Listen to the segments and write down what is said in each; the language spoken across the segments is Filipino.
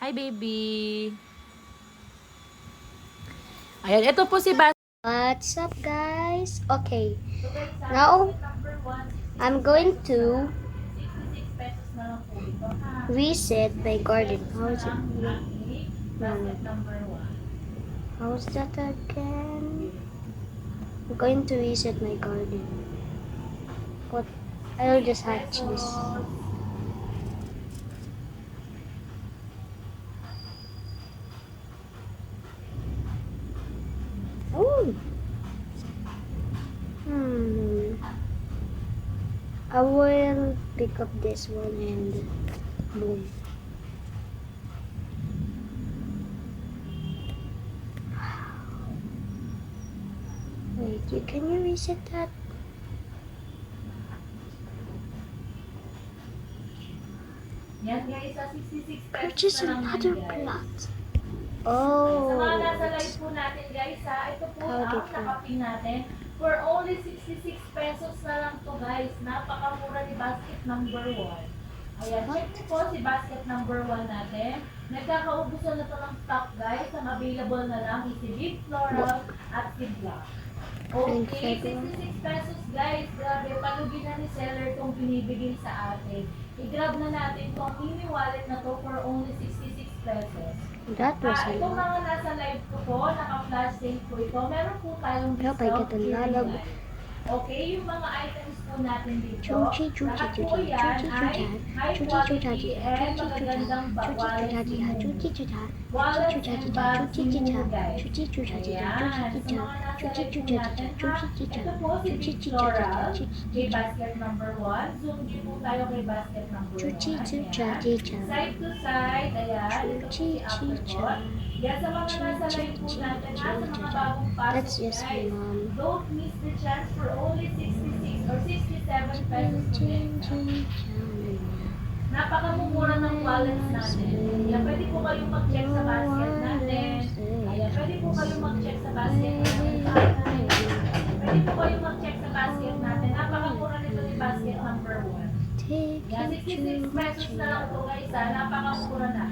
Hi, baby. Ayan, ito po si Bas. What's up, guys? Okay, now I'm going to reset my garden. How's that again? I'm going to reset my garden. What? I'll just hatch this. Oh. I will pick up this one and boom. Wait, can you reset that? Yan guys, sa 66 pesos Purchase na lang another yan, guys. plot. Sa mga Oh. nasa live po natin guys ha, ito po How ang different. nakapin natin. For only 66 pesos na lang to guys. Napakamura ni basket number 1. Ayan, check niyo po si basket number 1 natin. Nagkakaubusan na to ng stock guys. Ang available na lang is si Deep Floral at si Black. Okay, 66 pesos guys. Grabe, palugi na ni seller itong binibigay sa atin. I-grab na natin itong mini wallet na to for only 66 pesos. That was a Itong lot. mga nasa live ko po, naka-flash sale po ito. Meron po tayong Hope I discount get a during lot of live. Okay, yung mga items po natin dito, Chuchi, chuchi, lahat po chuchi, yan chuchi, ay chuchi, high chuchi, quality chuchi, and chuchi, magagandang wallets chuchi, ninyo. chuchi, chuchi, Wallets chuchi, and chuchi, bags chuchi, ninyo, guys. chuchi, chuchi, Ayan, sa mga nasa live po natin, ha? Ito po si Big Floral, kay basket number 1. Zoom din po tayo kay basket number 1. Ayan. Side to side, ayan. Ito po si Apricot. Yan sa mga nasa live po natin, ha? Sa mga bagong That's pasok, just my guys. mom. Don't miss the chance for only 66 or 67 pesos to get that. Napakamumura ng wallets natin. Ayan, pwede po kayong mag-check sa basket natin. Ayan, pwede po kayong mag-check sa basket natin. Pwede po kayong mag-check sa basket natin. Napakamura nito ni basket number 1. Yan, 66 pesos na lang ito guys ha. Napakamura na.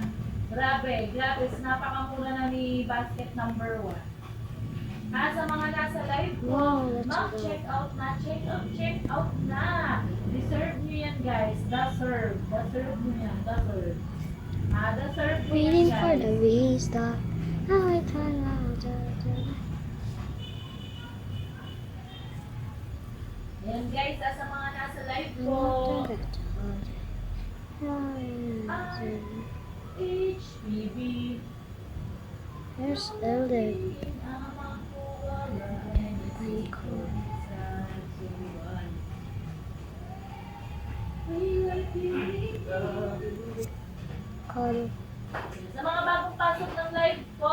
Grabe, grabe. Napakamura na ni basket number 1. Sa mga nasa live ko, mag-check out na, check out na. Deserve nyo yan guys, deserve nyo yan, deserve. Deserve nyo yan Waiting for guys. the restart. Yan guys, sa mga nasa live ko. HPV. There's Elder. Call. Sa mga bagong pasok ng live ko,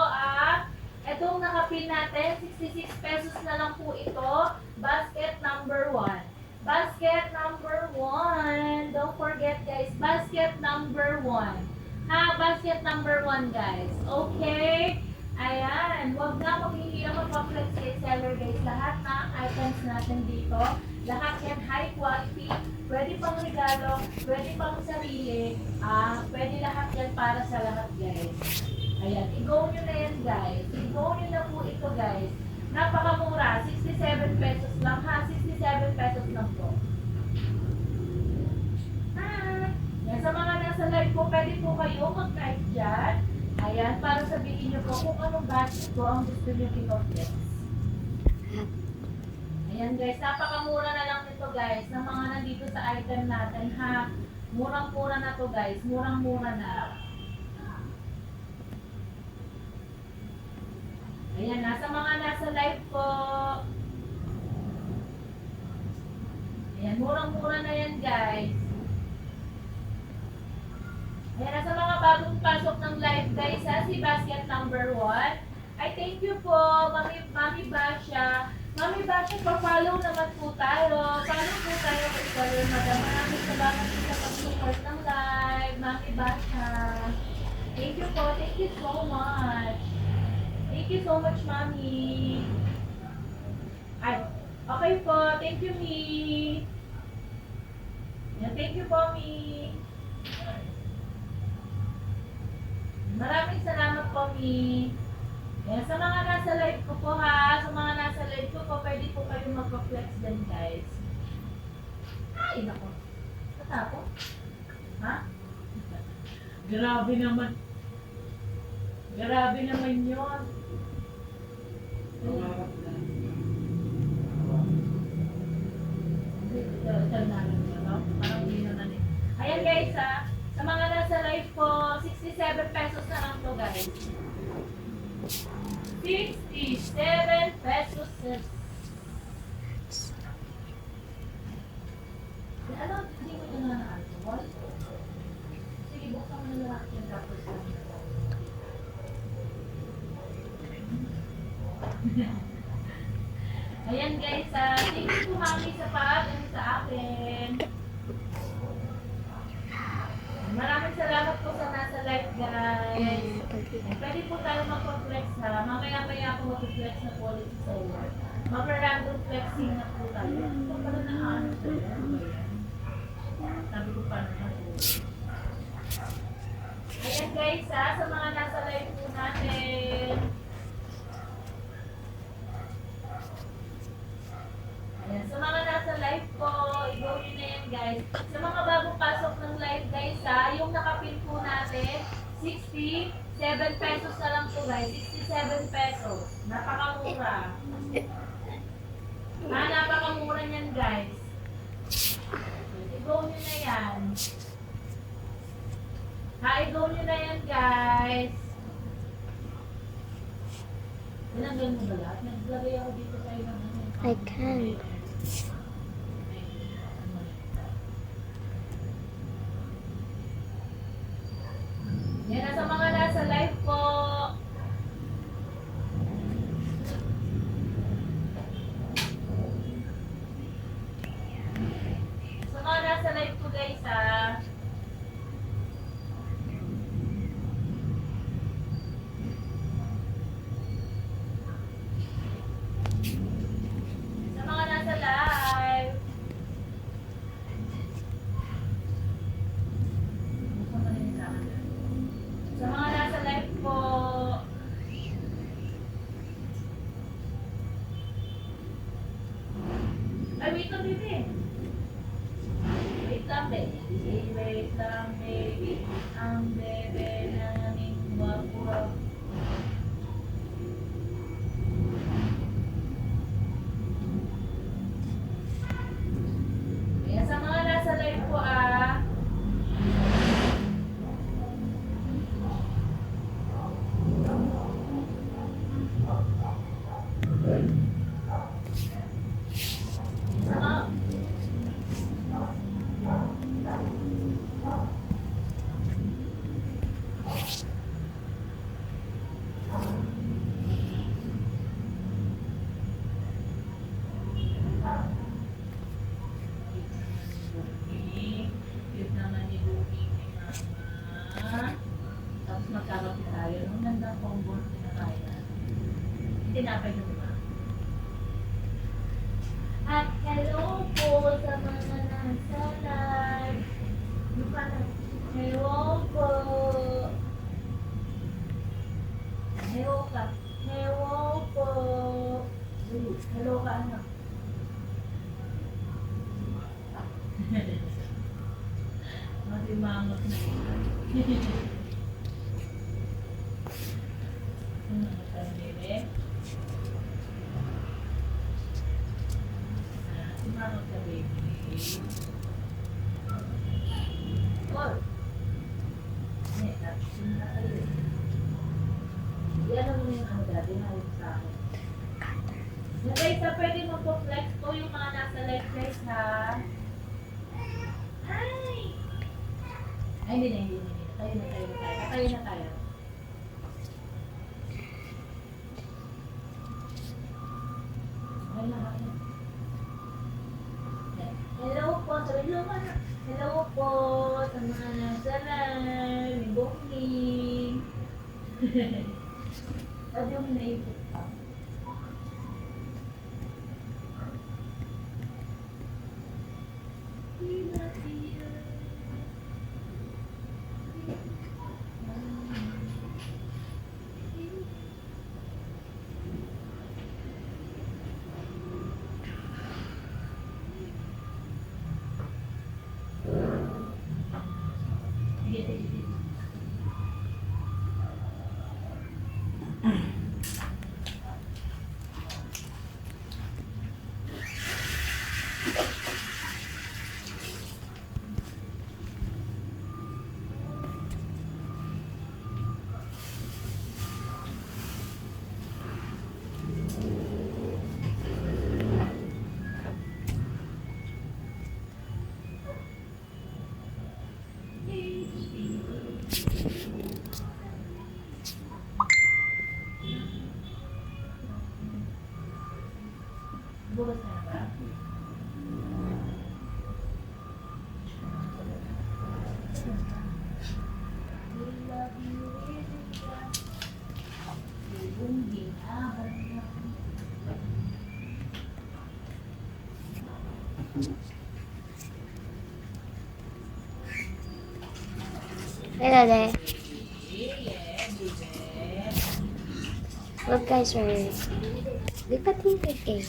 itong nakapin natin, 66 pesos na lang po ito. Basket number 1. Basket number 1. Don't forget guys, basket number 1. Basket number 1 guys. Okay? Ayan, huwag na maghihirap mag-flex kay seller guys. Lahat ng items natin dito, lahat yan high quality. Pwede pang regalo, pwede pang sarili, pwede lahat yan para sa lahat guys. Ayan, i-go nyo na yan guys. I-go nyo na po ito guys. Napakamura, 67 pesos lang ha. 67 pesos lang po. Yan, sa mga nasa live po, pwede po kayo mag-type dyan. Ayan, para sabihin nyo po kung anong budget po ang gusto nyo i-flex. Ayan guys, napakamura na lang nito guys, ng mga nandito sa item natin ha. Murang-mura na to guys, murang-mura na. Ayan, nasa mga nasa live po. Ayan, murang-mura na yan guys. Ayan, nasa mga bagong pasok ng live guys ha, si basket number 1. I thank you po, Mami Basha. Mami Basha, pa-follow naman po tayo. Follow po tayo kay Sir Madam. Maraming salamat po sa pag-support ng live, Mami Basha. Thank you po, thank you so much. Thank you so much, Mami. Ay, okay po, thank you, Mi. Thank you po, Mi. Maraming salamat po, Mi. Ayan, sa mga nasa live ko po ha, sa mga nasa live ko po, pwede po kayo magpa-flex din, guys. Ay, nako. Natapos? Ha? Grabe naman. Grabe naman yun. Ayan guys ha, sa mga nasa live ko, 67 pesos na lang to guys. 67 pesos. Ano, hindi mo na alcohol? Sige, buksan mo na lahat yan tapos ayan guys, thank you mami sa pag-ano sa akin. Maraming salamat po sa nasa live guys. Pwede po tayo mag-flex ha. Mamaya-maya ako mag-flex na po ulit sa iyo. Mag-random flexing na po tayo. Ito pala na ano sa iyo. Sabi ko pa naman po. Ayan guys ha, sa mga nasa live po natin. Ayan, sa mga nasa live po, i-go nyo na yan guys. Sa mga bagong pasok ng live guys ha, yung nakapin po natin, 67 pesos na lang po guys. 67 pesos. Napakamura. Napakamura niyan guys. I-go nyo na yan. I-go nyo na yan guys. Tinanggal mo ba lahat? Naglagay ako dito kayo ng I can't. Yan na sa mga nasa live po. Sa mga nasa live po guys ha. Sa mga nasa live. Sa mga nasa live po. Ay, wait lang, baby. Wait lang, baby. Wait lang, baby. Ang bebe namin wapura. Kaya sa mga nasa live po sa mga yun naman ni Luki ni Mama. Tapos magkakapi tayo. Nung nandang combo na kaya. Tinapay ko ba? At hello po sa mga nasa live. Hello po. Hello ka. Hello po. Hello ka anak. Matimangot na ito. Timangot ka, baby. Or, tapos yun na kayo. Yan ang yung ano dati na yung sa akin. So guys, pwede magpo-flex po yung mga nasa live guys ha. Ay! Ay, hindi. Tayo na tayo. Hello po, hello po sa mga nasa live, may booking. Sabi yung naipot pa. Hello there. Yeah, baby. Look guys, look at me again.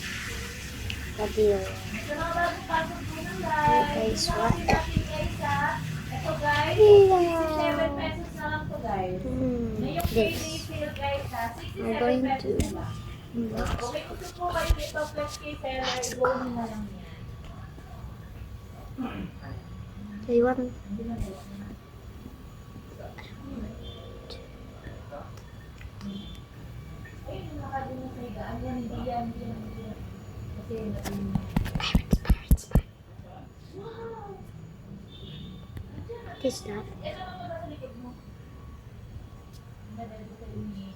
Video. Ito na bagong pasok po ng Hey live. guys, Yung what? nakapin natin guys ha. Ito guys, Yeah. 67 pesos na lang to guys. Ngayong payday This. sale guys ha, We're 67 going pesos to na lang. unbox. Kung may gusto po kayo dito, flex kay seller, go nyo na lang yan. So you want? Hindi na nila. Ayun, yung nakadun na sa higaan. Yan, hindi yan. Kasi, Pirates. wow! What is that? Ito na ba sa likod mo? Nadali ko sa inyo.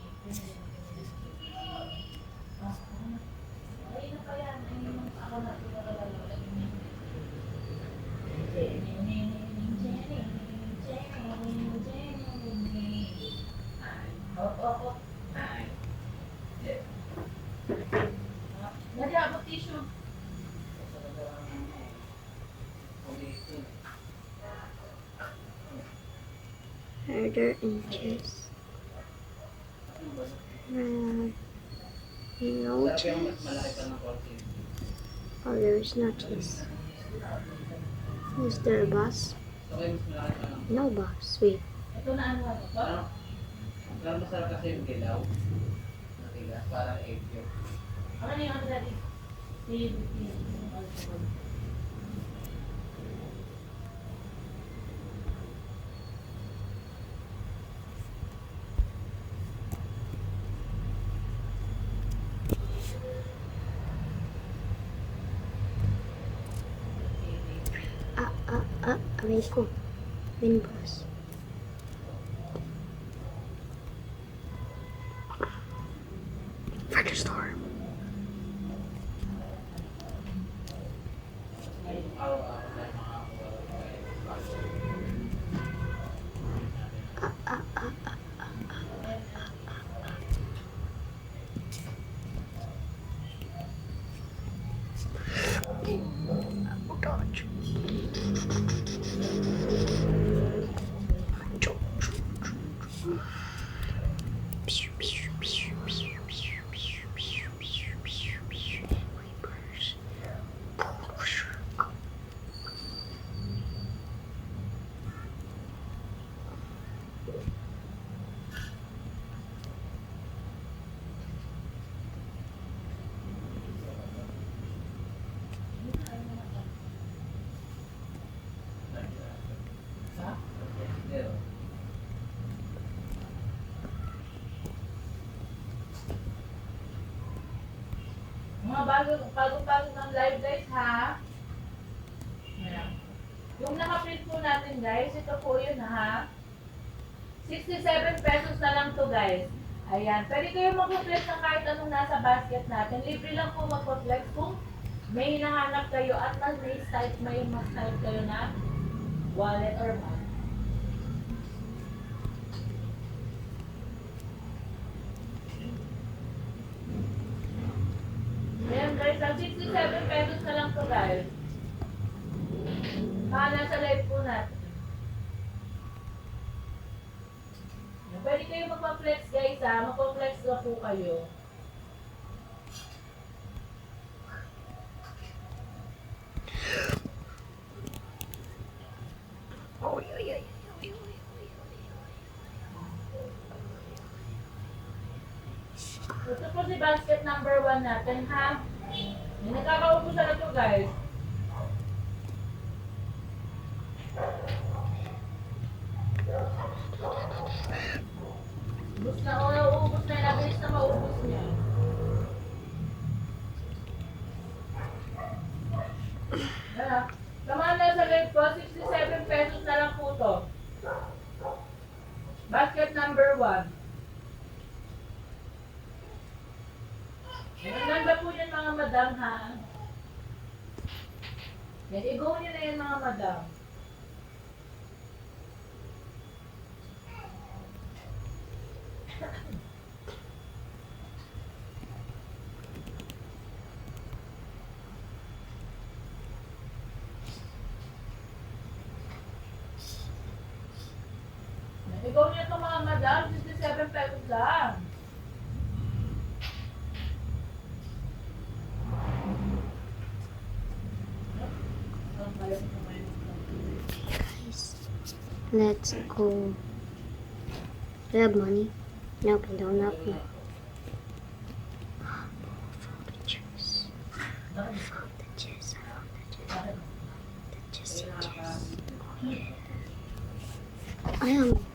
Ayun na pa yan. Ayun yung ako na pinag-alala. Nagabot tissue. Harder and cheese. No cheese. Oh, there is no cheese. Is there a bus? No bus. Wait. Ito na ano ito? Pero masarap kasi yung dilaw. Matigas, parang egg yolk. Ano yung ano dati? Aray ko. Win bus. Further store. Araw-araw tayo mga Mga bagong ng live guys ha. Ayan. Yung naka-print po natin guys, ito po yun ha. 67 pesos na lang to guys. Ayan. Pwede kayo mag-flex ng kahit anong nasa basket natin. Libre lang po mag-flex kung may hinahanap kayo at may mas-type kayo na wallet or bag. Ayan guys, ang 67 pesos na lang to guys. Baka nasa live po natin. Pwede kayo magpa-flex guys ha, magpa-flex na po kayo. Ito po si basket number 1 natin ha. May nakakaubusan na to guys. Ubus na o uubos na yun. Nabilis na maubos niya. Ano? Tama na sa live ko, 67 pesos na lang po to. Basket number 1. Ang ganda po yan mga madam ha. Yan, i-go nyo na yan mga madam. Ikaw niya ito mga madam, 57 pesos lang. Guys, let's go. Do you have money? Nope, I don't have money. Found the chest. I found the chest. I found the chest. The chest, the chest. Oh, yeah. I am money.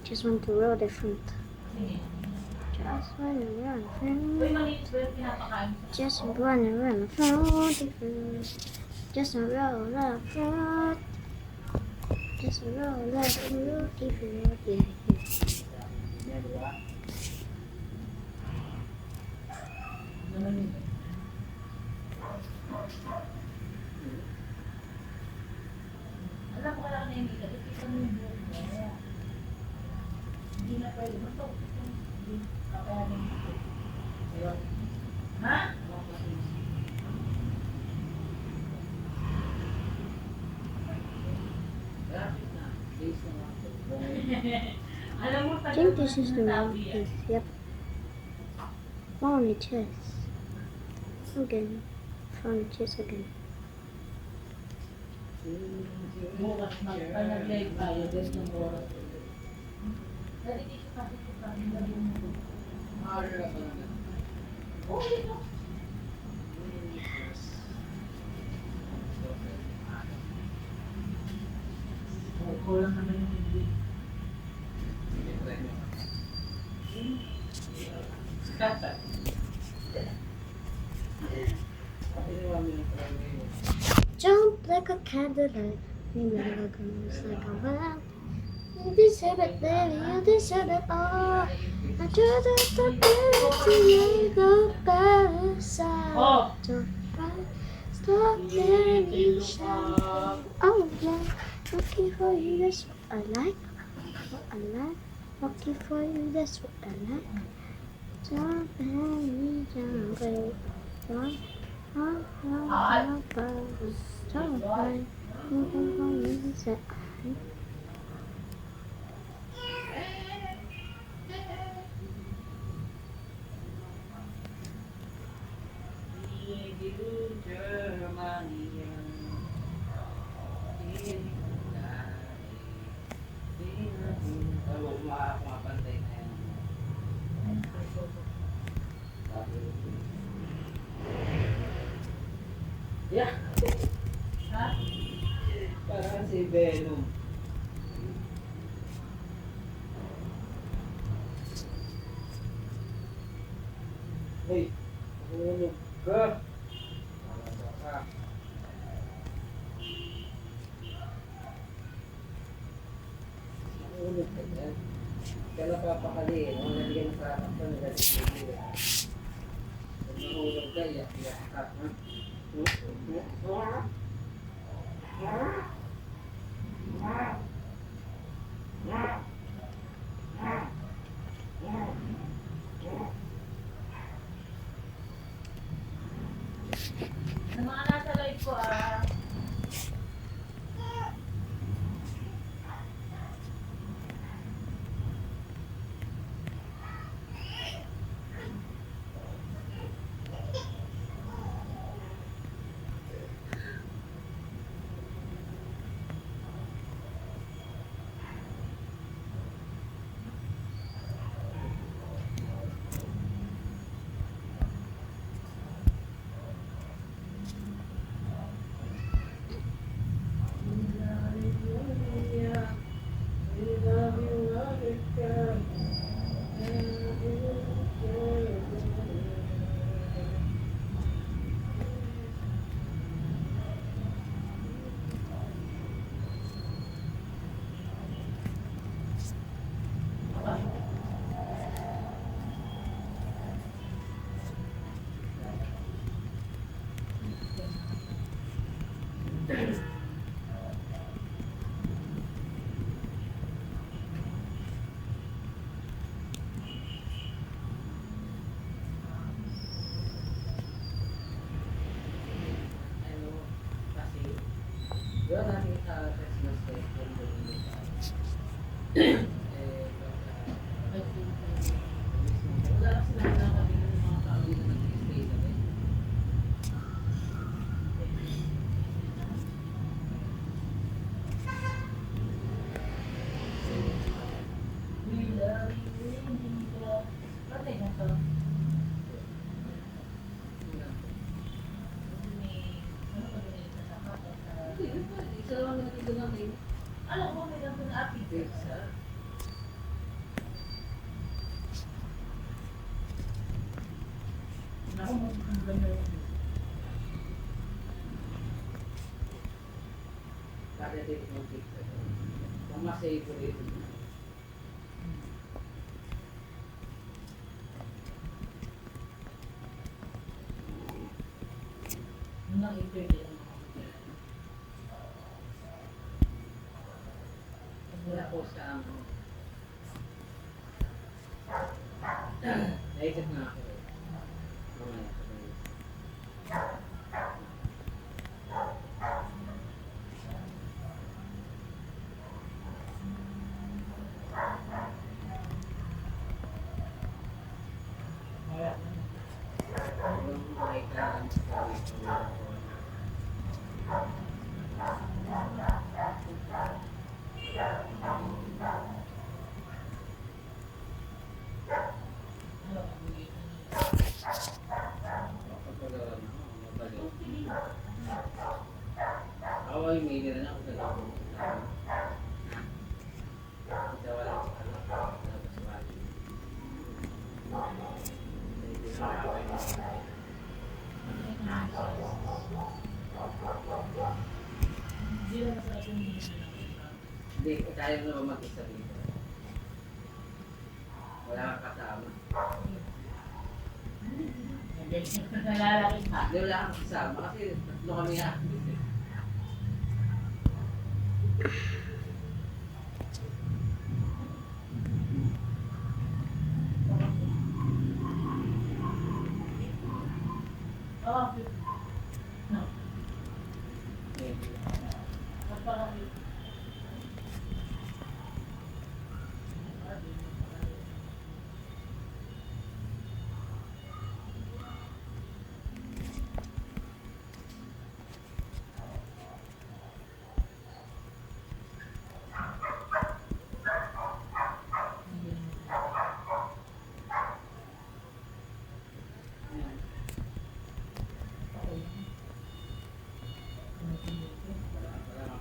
Just want to roll different. Just want to run Uy, different. malinis ba yung pinapakain? Just run around different. Just a roll of fruit. Just a roll of fruit different. Yeah, yeah. Alam mo kailangan na hindi ka, ikita mo yung buhok mo. Hindi na pwede. Basta hindi kakayanin mo. Ha? Alam mo I think this is the wrong place. Yep. Found the chest. Again. Found the chest again. Bukas nag-live tayo. Des ng oras. Dali dito kasi ito sa amin. Oo, dito. Kulang naman yung hindi. Jump like a candlelight. Maybe like a goose like a lamp. You deserve it, baby. You deserve it all. I do the best to make go better side. Oh! Don't fight. Stop letting me shine. Oh yeah. Lucky for you, that's what I like. What I like. Lucky for you, that's what I like. Jump and me jump, baby. Jump, jump, jump, jump, jump, jump. Moving on, you said I. Mapantay na yan. Yeah. Ha? Parang si Venom. Hey, tulog ka. Talaga ka. Tulog ka dyan. Kaya napapakali, no? Nalagyan sa harap ka nila si Baby. Pag nahulog ka, iyak ka. Ng mga nasa live ko Wala lang sila nakakabili ng mga tao dito nag-stay sa bed. We love you, Indigo. Ano yun ito? Ano ba yun ito? Isa lang natin doon natin. Alam mo, may ganito na api. Pizza. Naku, maganda yun. Kaya din yung pizza. Ang mas favorite. Yun lang i-pwede lang. Wala po sa naisip na ako. Mamaya. Yung may kailangan sa ako ay may nila na ako sa loob. Kasi wala ako sa loob. Tapos Hindi lang sa atin yung hindi, kaya mo naman mag-isa dito. Wala kang kasama. nalalaki pa. Hindi, wala kang kasama kasi tatlo kami nga. Oh, no. Eh, Napaka-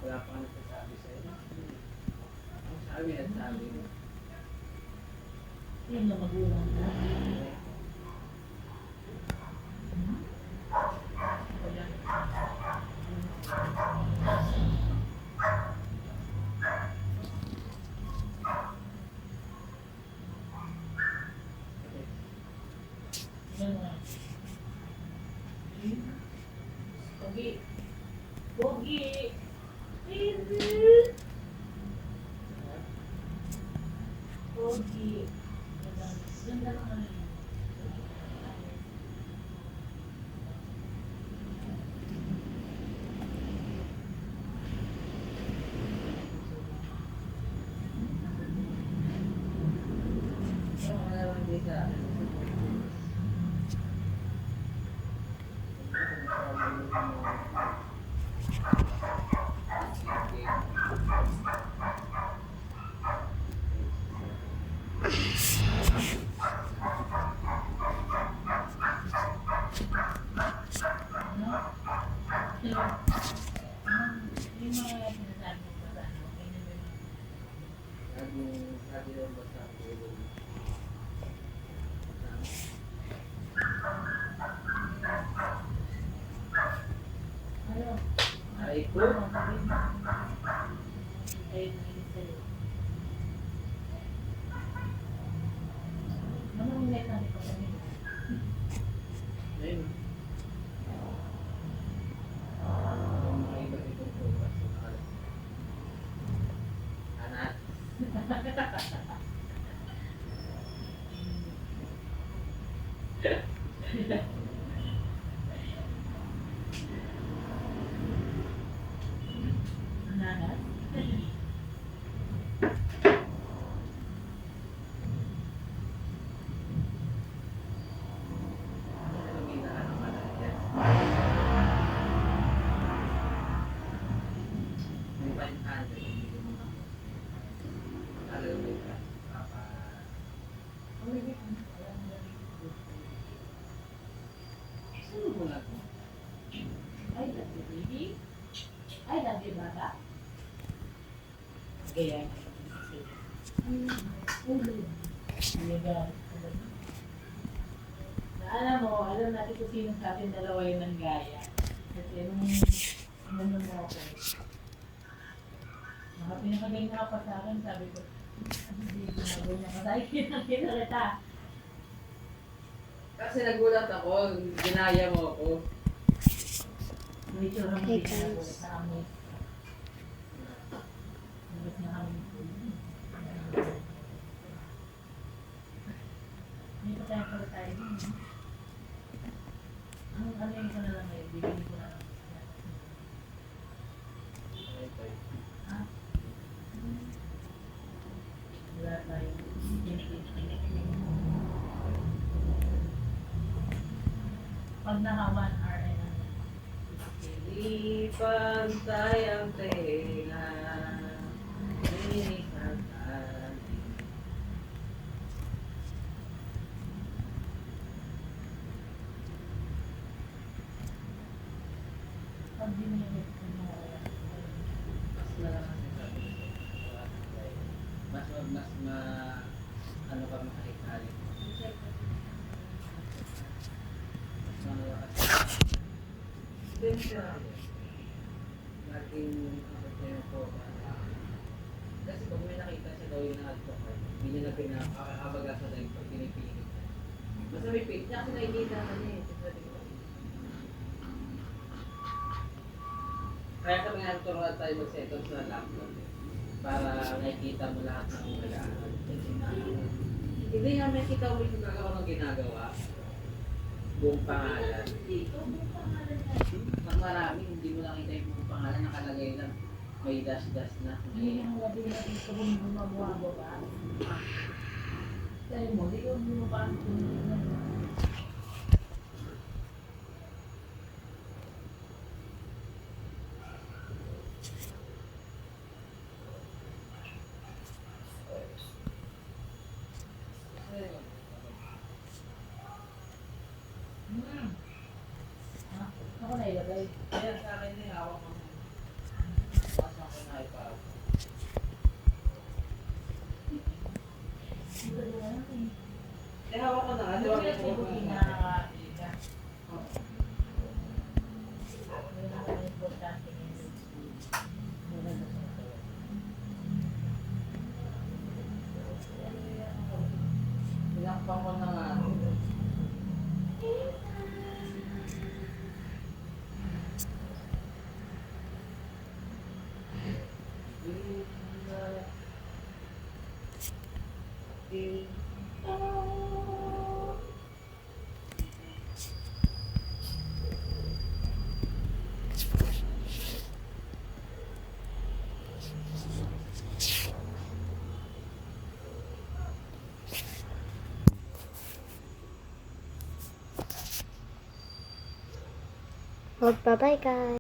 wala pa nagsasabi sa'yo. Ang sabi at sabi mo. Yun na magulang na. Pogi. Pogi. Pogi. Ganda ng ano yun. Pero wala naman din sa akin. Yung mga sinasabi mo ba sa ano, ganyan ba yun? Sabi lang ba sa ulo mo? Ano? Ay po. Ayun, nainis sa'yo. Ano yung net natin pa kami? Ayun. Mga iba't ibang focus. Anak. Nanas? Gaya. Alam mo, alam natin kung sino sa atin dalawa yung nanggaya. Kasi nung mo ako, pinakagaling na ako sa akin, sabi ko, hindi ginagawa niya kasi kinakita kita. Kasi nagulat ako, ginaya mo ako. May tsura mo Hey, din ako guys. sa amin. Nabas na kami. Hindi pa tayo pala tayo din. Ano yung ko na lang ngayon? Bibili ko na lang. Ha? Wala tayo. Pag naka 1 hour ay ano. Hindi pantay ang tenga, inisatan. Pag dinilit ko na Mas malakas yung sabi ko. Ano ka makahikali. Mas malakas. Then siya, laging ano ko, kasi pag may nakita siya daw yung na-advocate, hindi niya na pinakakabaga sa dahil pag pinipilit. Basta may page niya kasi nakikita na niya eh. Kaya kami nga turuan tayo mag-setup sa laptop eh, para nakikita mo lahat ng kailangan. Hindi nga makikita mo yung gagawa ng ginagawa. Buong pangalan. Mas marami, hindi mo nakita yung buong pangalan, nakalagay lang. May dash-dash na. Hindi yung labi na ito kung gumawa ba? Sabi mo, di ko mo pa ang Ako na ilagay. Kaya sa akin na hawak mo. Basta ko na iPad. Eh, hawak ko na nga. Ano Hawak yung ko na buti na nga. nakakita? Yun ang importante ngayon. Tinakpan ko na nga. Oh, bye-bye, guys.